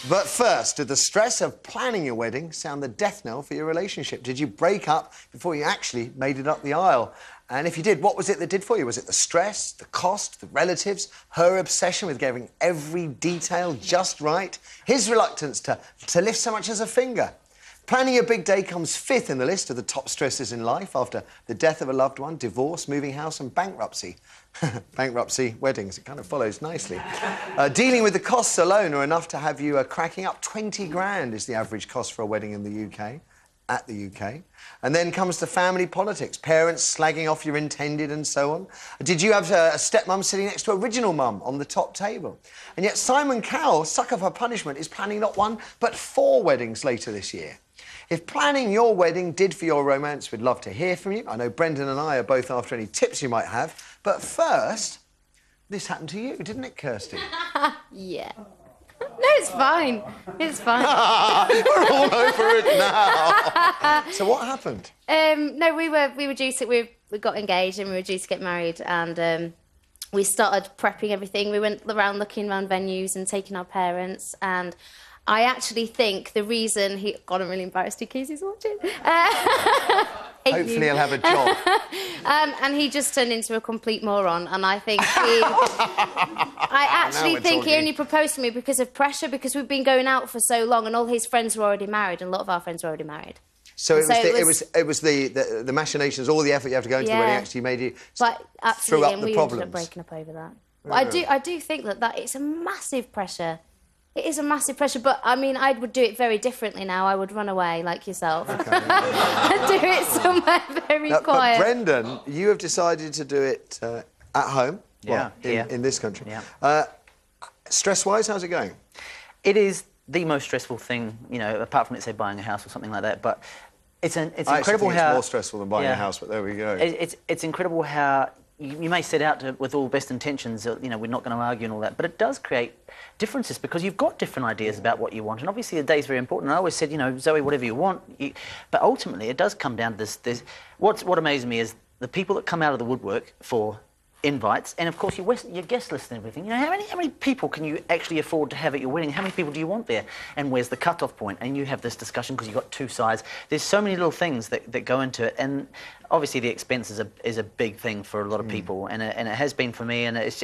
But first, did the stress of planning your wedding sound the death knell for your relationship? Did you break up before you actually made it up the aisle? And if you did, what was it that did for you? Was it the stress, the cost, the relatives, her obsession with getting every detail just right, his reluctance to lift so much as a finger? Planning a big day comes fifth in the list of the top stresses in life after the death of a loved one, divorce, moving house and bankruptcy. Bankruptcy, weddings, it kind of follows nicely. Dealing with the costs alone are enough to have you cracking up. 20 grand is the average cost for a wedding in the UK, at the UK. And then comes the family politics, parents slagging off your intended and so on. Did you have a stepmum sitting next to original mum on the top table? And yet Simon Cowell, sucker for punishment, is planning not one but 4 weddings later this year. If planning your wedding did for your romance, we'd love to hear from you. I know Brendan and I are both after any tips you might have. But first, this happened to you, didn't it, Kirsty? Yeah. No, it's fine. It's fine. We're all over it now. So what happened? No, we were due to... We got engaged and we were due to get married and we started prepping everything. We went around looking around venues and taking our parents and... I actually think the reason he... God, I'm really embarrassed in case he's watching. Hopefully he'll have a job. And he just turned into a complete moron, and I think he... I actually think he only proposed to me because of pressure, because we've been going out for so long and all his friends were already married, and a lot of our friends were already married. So it was the machinations, all the effort you have to go into the wedding actually made you... But absolutely, and we ended up problems. breaking up over that. But I do think that it's a massive pressure. It is a massive pressure, but, I mean, I would do it very differently now. I would run away, like yourself. Okay. And do it somewhere very quiet. But, Brendan, you have decided to do it at home, in this country. Yeah. Stress-wise, how's it going? It is the most stressful thing, you know, apart from, let's say, buying a house or something like that, but it's incredible how... it's more stressful than buying a house, but there we go. It's incredible how... You may set out with all best intentions, you know, we're not going to argue and all that, but it does create differences because you've got different ideas about what you want, and obviously the day's very important. I always said, you know, Zoe, whatever you want, but ultimately it does come down to this. What amazes me is the people that come out of the woodwork for invites, and of course your guest list and everything. You know, how many people can you actually afford to have at your wedding? How many people do you want there? And where's the cut-off point? And you have this discussion because you've got 2 sides. There's so many little things that go into it, and obviously the expense is a big thing for a lot of people, and it has been for me, and it's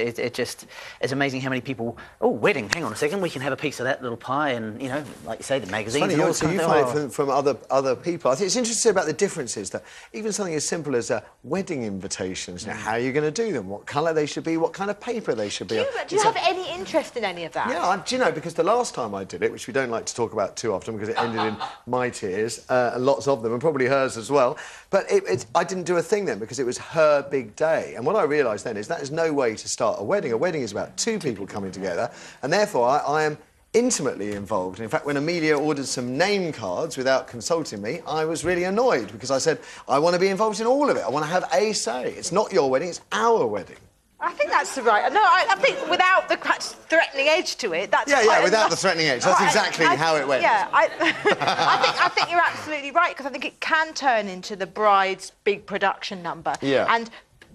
amazing how many people, oh, wedding, hang on a second, we can have a piece of that little pie, and, you know, like you say, the magazines. Funny, and all so you find it from other people. I think it's interesting about the differences, that even something as simple as wedding invitations, you know, how are you going to do them, what colour they should be, what kind of paper they should be. Do you have any interest in any of that? Yeah, do you know, because the last time I did it, which we don't like to talk about too often because it ended in my tears, and lots of them, and probably hers as well, but I didn't do a thing then because it was her big day. And what I realised then is that is no way to start a wedding. A wedding is about 2 people coming together, and therefore I am intimately involved. And in fact, when Amelia ordered some name cards without consulting me, I was really annoyed because I said, I want to be involved in all of it. I want to have a say. It's not your wedding, it's our wedding. I think that's the right... No, I think without the threatening edge to it, that's... Yeah, without the threatening edge. That's exactly how it went. Yeah, I think you're absolutely right, because I think it can turn into the bride's big production number. Yeah. And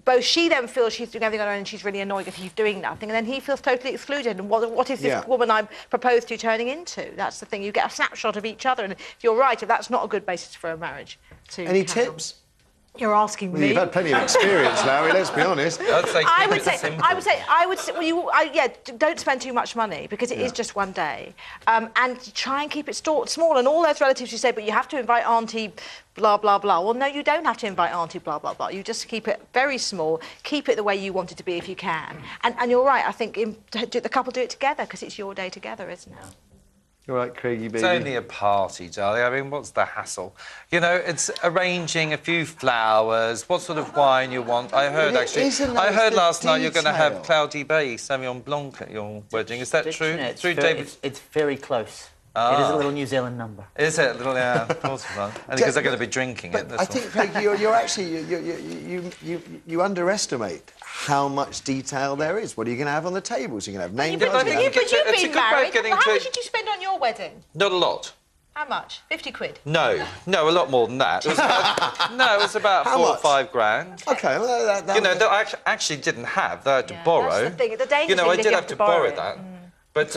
both she then feels she's doing everything on her own and she's really annoyed that he's doing nothing, and then he feels totally excluded. And what is this woman I proposed to turning into? That's the thing. You get a snapshot of each other, and if you're right, if that's not a good basis for a marriage. Any tips? You're asking me. You've had plenty of experience, Larry, let's be honest. I would say, well, don't spend too much money, because it is just one day. And try and keep it small. And all those relatives who say, but you have to invite Auntie blah, blah, blah. Well, no, you don't have to invite Auntie blah, blah, blah. You just keep it very small. Keep it the way you want it to be if you can. And you're right, I think the couple do it together, because it's your day together, isn't it? All right, Craigie, baby. It's only a party, darling. I mean, what's the hassle? You know, it's arranging a few flowers, what sort of wine you want. I heard, I heard last night you're going to have Cloudy Bay, Sauvignon Blanc at your wedding. Is that true? It's very close. It is a little New Zealand number. Is it? A little, yeah, of course. And because they're going to be drinking it. I think, Craigie, you're actually... You underestimate how much detail there is. What are you going to have on the tables? You're going to have name cards. But you've been married. How much did you spend on your wedding? Not a lot. How much? 50 quid? No, a lot more than that. It was about, it was about 4 or 5 grand. OK, well, you know, that I actually didn't have. I had to borrow. That's the thing. The dangerous you know, I thing did have to borrow that. But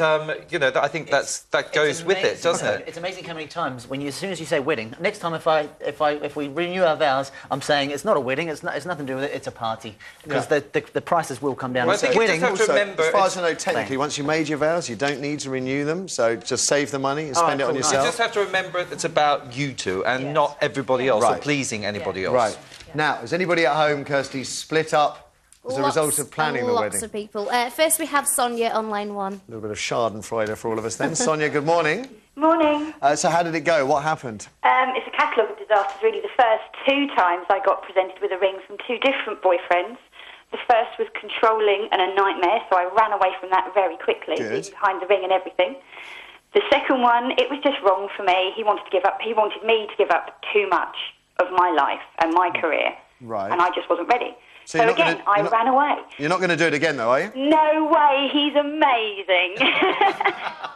you know, I think that goes with it, doesn't it? It's amazing how many times as soon as you say wedding, next time if we renew our vows, I'm saying it's not a wedding. It's nothing to do with it. It's a party because the prices will come down. Well, I think wedding. you just have to remember, as far as I know, technically, once you made your vows, you don't need to renew them. So just save the money and spend it on yourself. You just have to remember it's about you two and not everybody else or pleasing anybody else. Right. Now, is anybody at home, Kirsty, split up as a result of planning the wedding? Lots of people. First, we have Sonia on line 1. A little bit of schadenfreude for all of us then. Sonia, good morning. Morning. So how did it go? What happened? It's a catalogue of disasters, really. The first 2 times I got presented with a ring from 2 different boyfriends. The first was controlling and a nightmare, so I ran away from that very quickly, behind the ring and everything. The second one, it was just wrong for me. He wanted me to give up too much of my life and my career. Right. And I just wasn't ready. So again, I ran away. You're not going to do it again, though, are you? No way, he's amazing.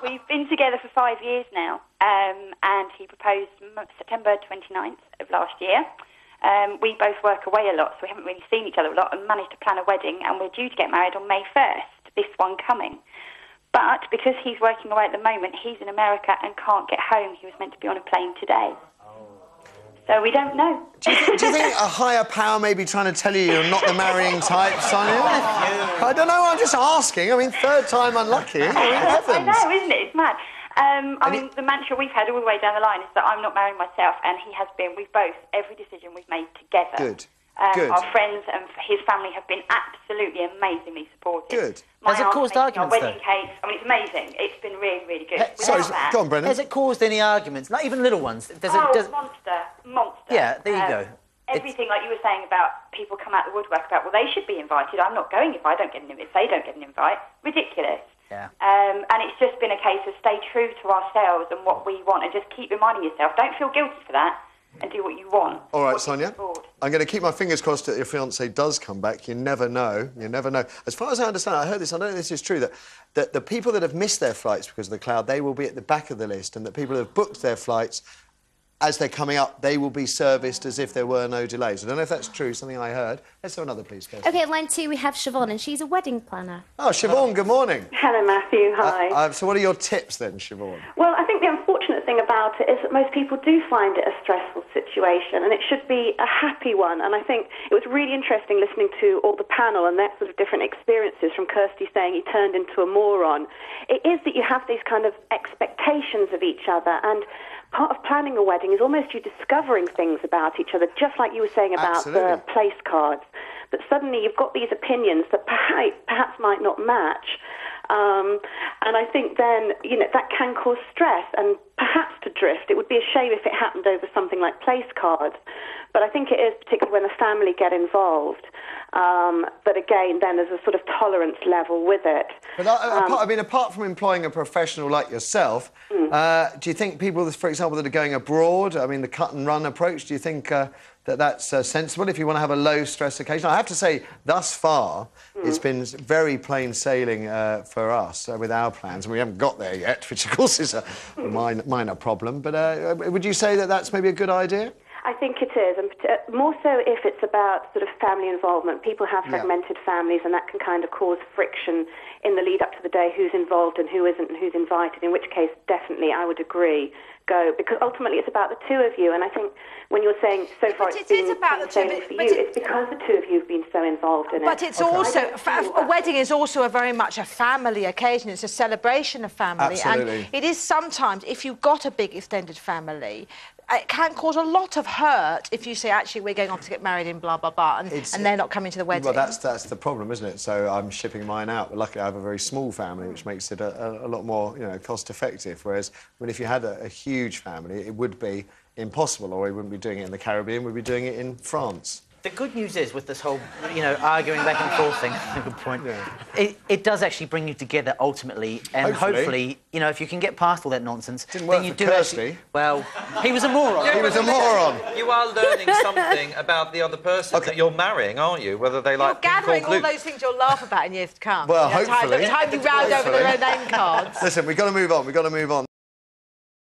We've been together for 5 years now, and he proposed September 29th of last year. We both work away a lot, so we haven't really seen each other a lot, and managed to plan a wedding, and we're due to get married on May 1st, this one coming. But because he's working away at the moment, he's in America and can't get home. He was meant to be on a plane today. So we don't know. Do you think a higher power may be trying to tell you you're not the marrying type, Sonia? I don't know, I'm just asking. I mean, 3rd time unlucky. I mean, heavens. I know, isn't it? It's mad. I mean, the mantra we've had all the way down the line is that I'm not marrying myself, and he has been. We've both, every decision we've made together. Good. Our friends and his family have been absolutely amazingly supportive. Good. Has it caused arguments, wedding cakes. I mean, it's amazing. It's been really, really good. Sorry, go on, Brendan. Has it caused any arguments? Not even little ones. Monster. Yeah, there you go. Everything like you were saying about people come out the woodwork about, well, they should be invited. I'm not going if they don't get an invite. Ridiculous. Yeah. And it's just been a case of stay true to ourselves and what we want, and just keep reminding yourself, don't feel guilty for that, and do what you want. All right, Sonia. I'm going to keep my fingers crossed that your fiancé does come back. You never know. You never know. As far as I understand, I heard this, I don't know if this is true, that the people that have missed their flights because of the cloud, they will be at the back of the list, and that people who have booked their flights, as they're coming up, they will be serviced as if there were no delays. I don't know if that's true, something I heard. Let's have another, please, Kirsty. OK, at line 2, we have Siobhan, and she's a wedding planner. Oh, Siobhan, good morning. Hello, Matthew. Hi. So what are your tips, then, Siobhan? Well, I think the unfortunate thing about it is that most people do find it a stressful situation, and it should be a happy one. And I think it was really interesting listening to all the panel and their sort of different experiences, from Kirsty saying he turned into a moron. It is that you have these kind of expectations of each other, and part of planning a wedding is almost you discovering things about each other, just like you were saying about the place cards. But suddenly you've got these opinions that perhaps might not match. And I think then, that can cause stress and perhaps to drift. It would be a shame if it happened over something like place cards. But I think it is, particularly when the family get involved. But again, then there's a sort of tolerance level with it. But apart from employing a professional like yourself, do you think people, for example, that are going abroad, I mean, the cut-and-run approach, do you think that's sensible if you want to have a low-stress occasion? I have to say, thus far, it's been very plain sailing for us with our plans, and we haven't got there yet, which, of course, is a minor problem. But would you say that that's maybe a good idea? I think it is, and more so if it's about sort of family involvement. People have fragmented families, and that can kind of cause friction in the lead up to the day, who's involved and who isn't and who's invited, in which case, definitely, I would agree, go, because ultimately it's about the two of you. And I think when you're saying so far it's been about the two of you, for you, it's because the two of you have been so involved in it. But it's also, a wedding is also very much a family occasion. It's a celebration of family. Absolutely. And it is sometimes, if you've got a big extended family, it can cause a lot of hurt if you say, actually, we're going off to get married in blah, blah, blah, and they're not coming to the wedding. Well, that's the problem, isn't it? So I'm shipping mine out, but luckily I have a very small family, which makes it a lot more, cost-effective. Whereas, if you had a huge family, it would be impossible, or we wouldn't be doing it in the Caribbean, we'd be doing it in France. The good news is, with this whole, arguing back and forth thing, good point, it does actually bring you together ultimately, and hopefully, if you can get past all that nonsense, didn't work then you for do Kirsty. actually... Well, he was a moron. He was a moron. You are learning something about the other person that you're marrying, aren't you? Whether they like You're gathering all those things you'll laugh about in years to come. Well, hopefully. The time you round over their name cards. Listen, we've got to move on.